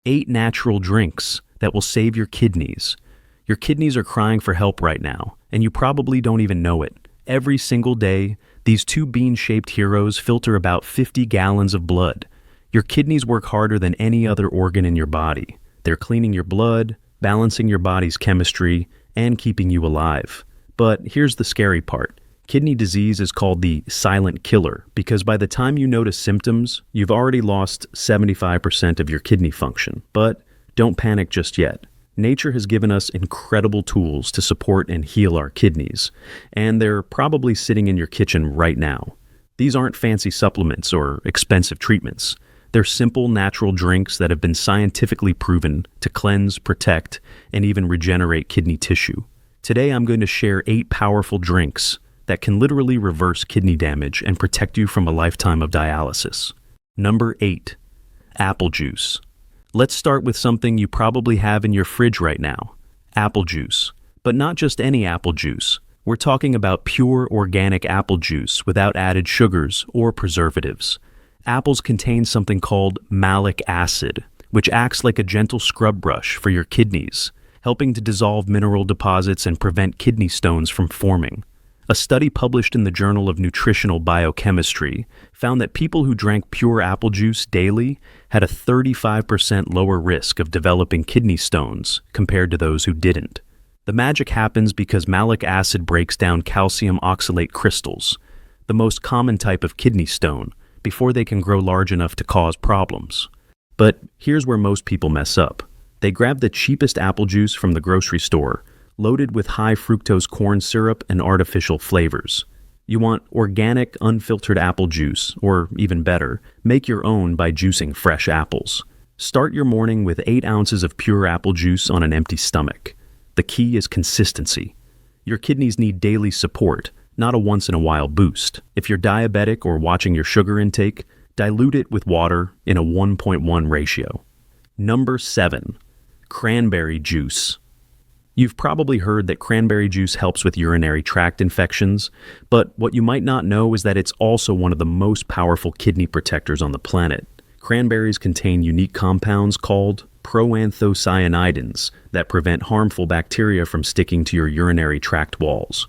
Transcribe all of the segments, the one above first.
8 natural drinks that will save your kidneys. Your kidneys are crying for help right now, and you probably don't even know it. Every single day, these 2 bean-shaped heroes filter about 50 gallons of blood. Your kidneys work harder than any other organ in your body. They're cleaning your blood, balancing your body's chemistry, and keeping you alive. But here's the scary part. Kidney disease is called the silent killer because by the time you notice symptoms, you've already lost 75% of your kidney function. But don't panic just yet. Nature has given us incredible tools to support and heal our kidneys, and they're probably sitting in your kitchen right now. These aren't fancy supplements or expensive treatments. They're simple, natural drinks that have been scientifically proven to cleanse, protect, and even regenerate kidney tissue. Today, I'm going to share 8 powerful drinks that can literally reverse kidney damage and protect you from a lifetime of dialysis. Number 8, apple juice. Let's start with something you probably have in your fridge right now, apple juice. But not just any apple juice. We're talking about pure organic apple juice without added sugars or preservatives. Apples contain something called malic acid, which acts like a gentle scrub brush for your kidneys, helping to dissolve mineral deposits and prevent kidney stones from forming. A study published in the Journal of Nutritional Biochemistry found that people who drank pure apple juice daily had a 35% lower risk of developing kidney stones compared to those who didn't. The magic happens because malic acid breaks down calcium oxalate crystals, the most common type of kidney stone, before they can grow large enough to cause problems. But here's where most people mess up. They grab the cheapest apple juice from the grocery store, loaded with high fructose corn syrup and artificial flavors. You want organic, unfiltered apple juice, or even better, make your own by juicing fresh apples. Start your morning with 8 ounces of pure apple juice on an empty stomach. The key is consistency. Your kidneys need daily support, not a once-in-a-while boost. If you're diabetic or watching your sugar intake, dilute it with water in a 1:1 ratio. Number 7, cranberry juice. You've probably heard that cranberry juice helps with urinary tract infections, but what you might not know is that it's also one of the most powerful kidney protectors on the planet. Cranberries contain unique compounds called proanthocyanidins that prevent harmful bacteria from sticking to your urinary tract walls.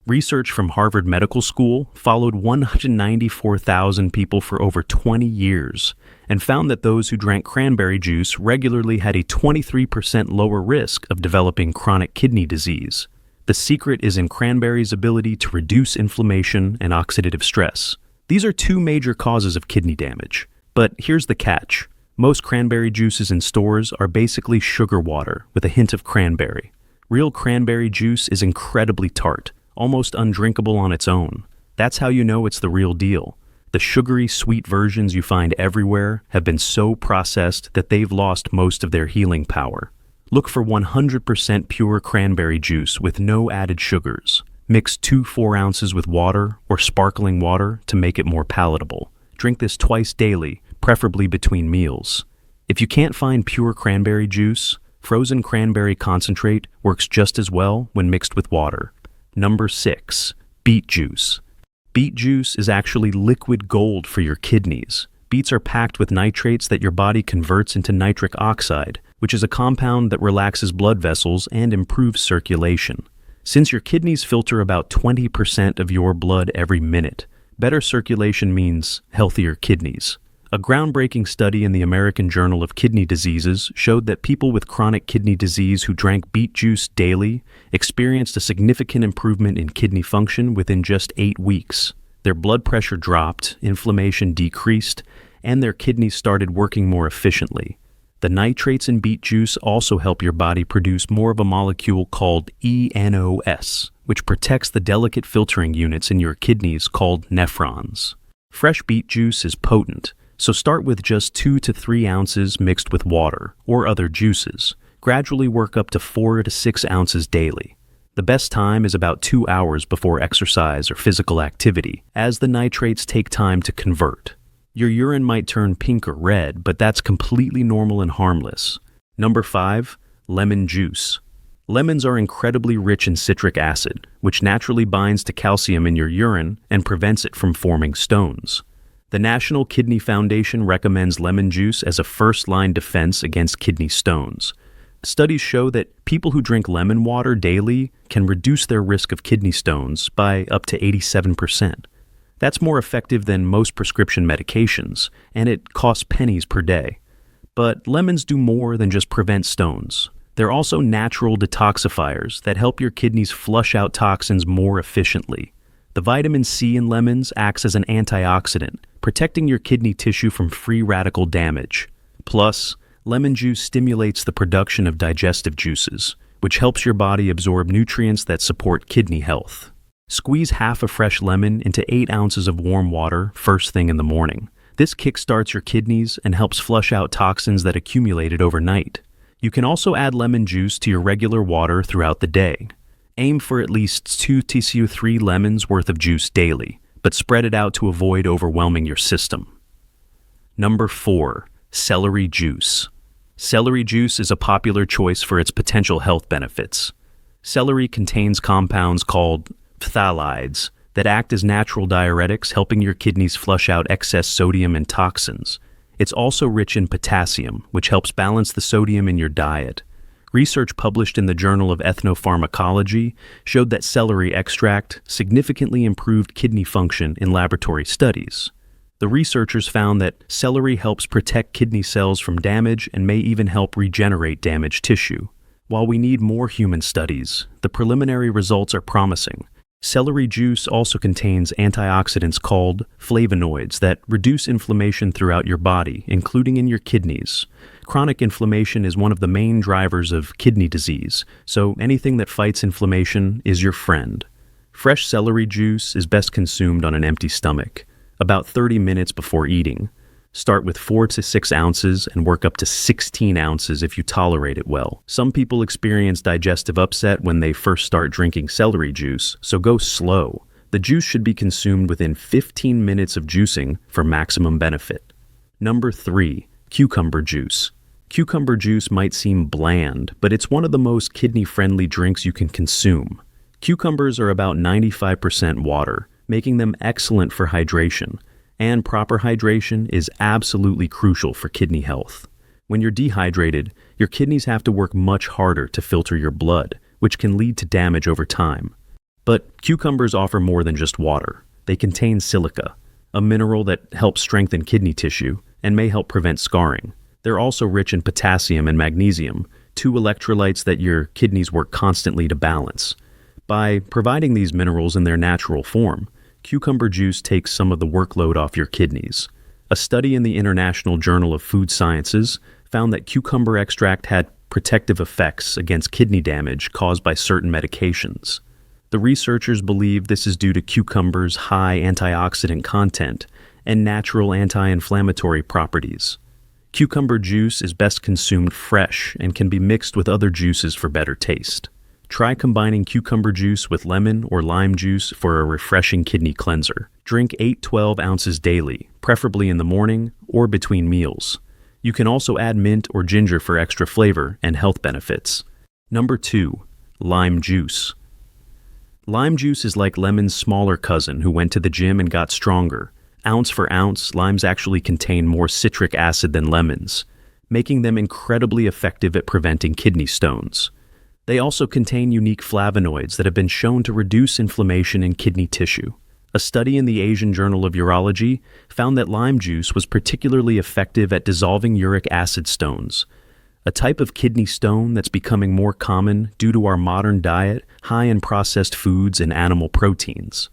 Research from Harvard Medical School followed 194,000 people for over 20 years and found that those who drank cranberry juice regularly had a 23% lower risk of developing chronic kidney disease. The secret is in cranberry's ability to reduce inflammation and oxidative stress. These are 2 major causes of kidney damage. But here's the catch. Most cranberry juices in stores are basically sugar water with a hint of cranberry. Real cranberry juice is incredibly tart, almost undrinkable on its own. That's how you know it's the real deal. The sugary, sweet versions you find everywhere have been so processed that they've lost most of their healing power. Look for 100% pure cranberry juice with no added sugars. Mix 2 4 ounces with water or sparkling water to make it more palatable. Drink this twice daily, preferably between meals. If you can't find pure cranberry juice, frozen cranberry concentrate works just as well when mixed with water. Number 6, beet juice. Beet juice is actually liquid gold for your kidneys. Beets are packed with nitrates that your body converts into nitric oxide, which is a compound that relaxes blood vessels and improves circulation. Since your kidneys filter about 20% of your blood every minute, better circulation means healthier kidneys. A groundbreaking study in the American Journal of Kidney Diseases showed that people with chronic kidney disease who drank beet juice daily experienced a significant improvement in kidney function within just 8 weeks. Their blood pressure dropped, inflammation decreased, and their kidneys started working more efficiently. The nitrates in beet juice also help your body produce more of a molecule called ENOS, which protects the delicate filtering units in your kidneys called nephrons. Fresh beet juice is potent, so start with just 2 to 3 ounces mixed with water or other juices. Gradually work up to 4 to 6 ounces daily. The best time is about 2 hours before exercise or physical activity, as the nitrates take time to convert. Your urine might turn pink or red, but that's completely normal and harmless. Number 5, lemon juice. Lemons are incredibly rich in citric acid, which naturally binds to calcium in your urine and prevents it from forming stones. The National Kidney Foundation recommends lemon juice as a first-line defense against kidney stones. Studies show that people who drink lemon water daily can reduce their risk of kidney stones by up to 87%. That's more effective than most prescription medications, and it costs pennies per day. But lemons do more than just prevent stones. They're also natural detoxifiers that help your kidneys flush out toxins more efficiently. The vitamin C in lemons acts as an antioxidant, protecting your kidney tissue from free radical damage. Plus, lemon juice stimulates the production of digestive juices, which helps your body absorb nutrients that support kidney health. Squeeze half a fresh lemon into 8 ounces of warm water first thing in the morning. This kickstarts your kidneys and helps flush out toxins that accumulated overnight. You can also add lemon juice to your regular water throughout the day. Aim for at least 2 to 3 lemons worth of juice daily, but spread it out to avoid overwhelming your system. Number 4. Celery juice. Celery juice is a popular choice for its potential health benefits. Celery contains compounds called phthalides that act as natural diuretics, helping your kidneys flush out excess sodium and toxins. It's also rich in potassium, which helps balance the sodium in your diet. Research published in the Journal of Ethnopharmacology showed that celery extract significantly improved kidney function in laboratory studies. The researchers found that celery helps protect kidney cells from damage and may even help regenerate damaged tissue. While we need more human studies, the preliminary results are promising. Celery juice also contains antioxidants called flavonoids that reduce inflammation throughout your body, including in your kidneys. Chronic inflammation is one of the main drivers of kidney disease, so anything that fights inflammation is your friend. Fresh celery juice is best consumed on an empty stomach, about 30 minutes before eating. Start with 4 to 6 ounces and work up to 16 ounces if you tolerate it well. Some people experience digestive upset when they first start drinking celery juice, so go slow. The juice should be consumed within 15 minutes of juicing for maximum benefit. Number 3. Cucumber juice. Cucumber juice might seem bland, but it's one of the most kidney-friendly drinks you can consume. Cucumbers are about 95% water, making them excellent for hydration. And proper hydration is absolutely crucial for kidney health. When you're dehydrated, your kidneys have to work much harder to filter your blood, which can lead to damage over time. But cucumbers offer more than just water. They contain silica, a mineral that helps strengthen kidney tissue and may help prevent scarring. They're also rich in potassium and magnesium, 2 electrolytes that your kidneys work constantly to balance. By providing these minerals in their natural form, cucumber juice takes some of the workload off your kidneys. A study in the International Journal of Food Sciences found that cucumber extract had protective effects against kidney damage caused by certain medications. The researchers believe this is due to cucumber's high antioxidant content and natural anti-inflammatory properties. Cucumber juice is best consumed fresh and can be mixed with other juices for better taste. Try combining cucumber juice with lemon or lime juice for a refreshing kidney cleanser. Drink 8-12 ounces daily, preferably in the morning or between meals. You can also add mint or ginger for extra flavor and health benefits. Number 2. Lime juice. Lime juice is like lemon's smaller cousin who went to the gym and got stronger. Ounce for ounce, limes actually contain more citric acid than lemons, making them incredibly effective at preventing kidney stones. They also contain unique flavonoids that have been shown to reduce inflammation in kidney tissue. A study in the Asian Journal of Urology found that lime juice was particularly effective at dissolving uric acid stones, a type of kidney stone that's becoming more common due to our modern diet high in processed foods and animal proteins.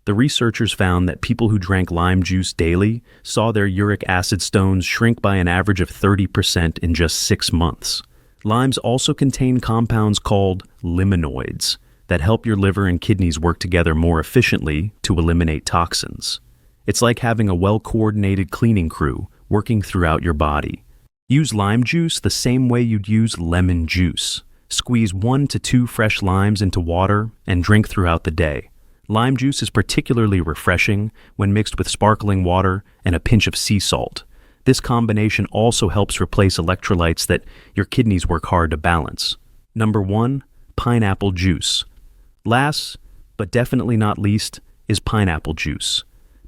The researchers found that people who drank lime juice daily saw their uric acid stones shrink by an average of 30% in just 6 months. Limes also contain compounds called limonoids that help your liver and kidneys work together more efficiently to eliminate toxins. It's like having a well-coordinated cleaning crew working throughout your body. Use lime juice the same way you'd use lemon juice. Squeeze 1 to 2 fresh limes into water and drink throughout the day. Lime juice is particularly refreshing when mixed with sparkling water and a pinch of sea salt. This combination also helps replace electrolytes that your kidneys work hard to balance. Number 1, pineapple juice. Last, but definitely not least, is pineapple juice.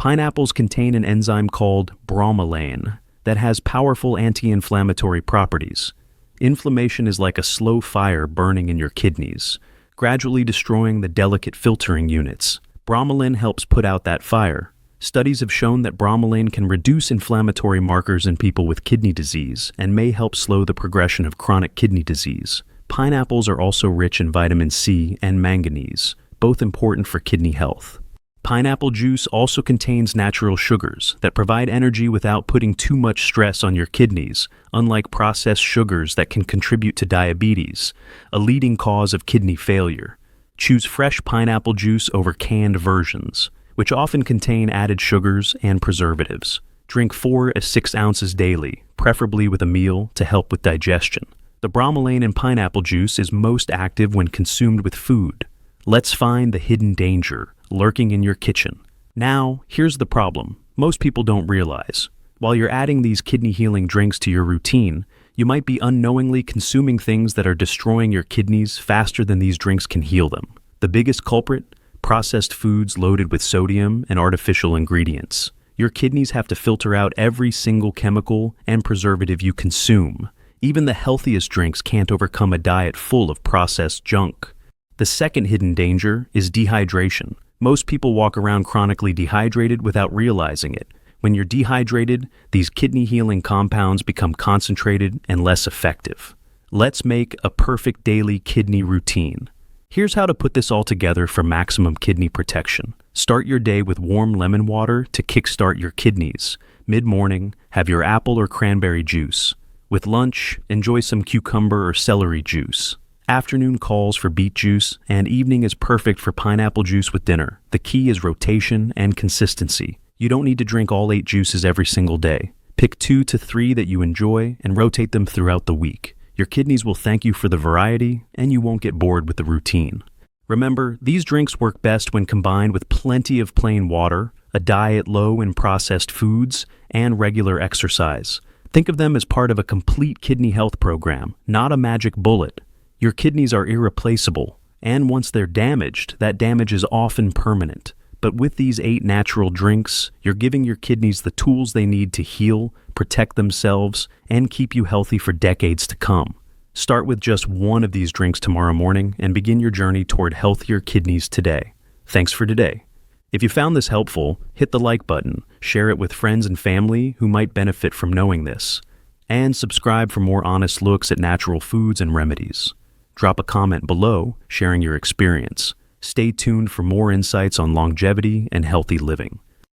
Pineapples contain an enzyme called bromelain that has powerful anti-inflammatory properties. Inflammation is like a slow fire burning in your kidneys, gradually destroying the delicate filtering units. Bromelain helps put out that fire. Studies have shown that bromelain can reduce inflammatory markers in people with kidney disease and may help slow the progression of chronic kidney disease. Pineapples are also rich in vitamin C and manganese, both important for kidney health. Pineapple juice also contains natural sugars that provide energy without putting too much stress on your kidneys, unlike processed sugars that can contribute to diabetes, a leading cause of kidney failure. Choose fresh pineapple juice over canned versions, which often contain added sugars and preservatives. Drink 4 to 6 ounces daily, preferably with a meal, to help with digestion. The bromelain in pineapple juice is most active when consumed with food. Let's find the hidden danger lurking in your kitchen. Now, here's the problem most people don't realize. While you're adding these kidney-healing drinks to your routine, you might be unknowingly consuming things that are destroying your kidneys faster than these drinks can heal them. The biggest culprit? Processed foods loaded with sodium and artificial ingredients. Your kidneys have to filter out every single chemical and preservative you consume. Even the healthiest drinks can't overcome a diet full of processed junk. The second hidden danger is dehydration. Most people walk around chronically dehydrated without realizing it. When you're dehydrated, these kidney-healing compounds become concentrated and less effective. Let's make a perfect daily kidney routine. Here's how to put this all together for maximum kidney protection. Start your day with warm lemon water to kickstart your kidneys. Mid-morning, have your apple or cranberry juice. With lunch, enjoy some cucumber or celery juice. Afternoon calls for beet juice, and evening is perfect for pineapple juice with dinner. The key is rotation and consistency. You don't need to drink all 8 juices every single day. Pick 2 to 3 that you enjoy and rotate them throughout the week. Your kidneys will thank you for the variety, and you won't get bored with the routine. Remember, these drinks work best when combined with plenty of plain water, a diet low in processed foods, and regular exercise. Think of them as part of a complete kidney health program, not a magic bullet. Your kidneys are irreplaceable, and once they're damaged, that damage is often permanent. But with these 8 natural drinks, you're giving your kidneys the tools they need to heal, protect themselves, and keep you healthy for decades to come. Start with just one of these drinks tomorrow morning and begin your journey toward healthier kidneys today. Thanks for today. If you found this helpful, hit the like button, share it with friends and family who might benefit from knowing this, and subscribe for more honest looks at natural foods and remedies. Drop a comment below sharing your experience. Stay tuned for more insights on longevity and healthy living.